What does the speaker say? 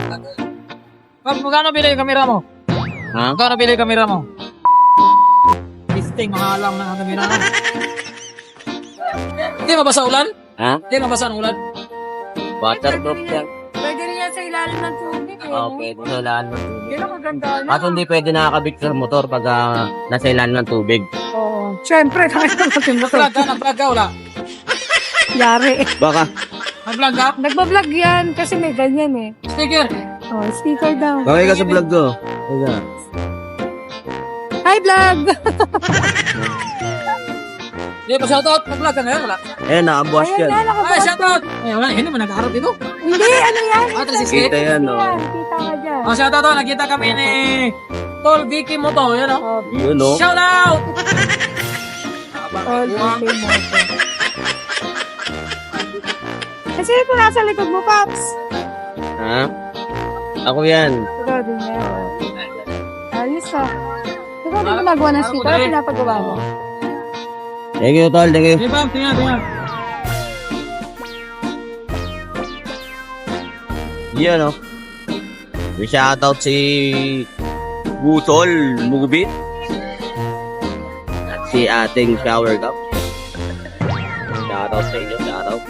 Magkano bili yung kamera mo? Ha? Magkano bili yung kamera mo? Listing, mahalang na ang kamera mo. Hindi mabasa ulan? Ha? Hindi mabasa ang ulan? Waterproof yan. Pwede rin yan sa ilalim ng tubig eh. Oo, pwede sa ilalim ng tubig. Yan ang maganda na. At hindi pwede nakakabit sa motor pag nasa ilalim ng tubig. Oo. Siyempre, tayo natin mo. Nag-vlog ka? Nag-vlog ka? Wala? Yari. Baka. Nag-vlog ka? Nagbablog yan kasi may ganyan eh. Sticker? Oh, sticker daw. Bakit ka sa vlog ko? Teka. Hi, vlog! Hindi pa shoutout? Nag-vlog ka ngayon? Wala? Eh, nakabuwas Ayan yan. na, Ay, nakabukas. shoutout! Ay, wala. Hindi naman nagkaharap dito. Hindi, ano yan? Ah, 360? Kita yan, no? Yan, kita ka dyan. Oh, shoutout to. Nakita kami ni Tol Vicky Moto. Yan, oh. Oh, Yun, no? Shoutout! all okay mo ito. Kasi ito nasa likod mo, Paps. Ha? Ako yan. Ito din yan. Ayos ah. Ito din ginagawa ng sticker, ano pinapagawa mo? Thank you, tol. Thank you. Sige, Pam. Tingnan, tingnan. Yan, no? May shoutout si Butol Mugubit at si ating shower cup. Shoutout sa inyo, shoutout.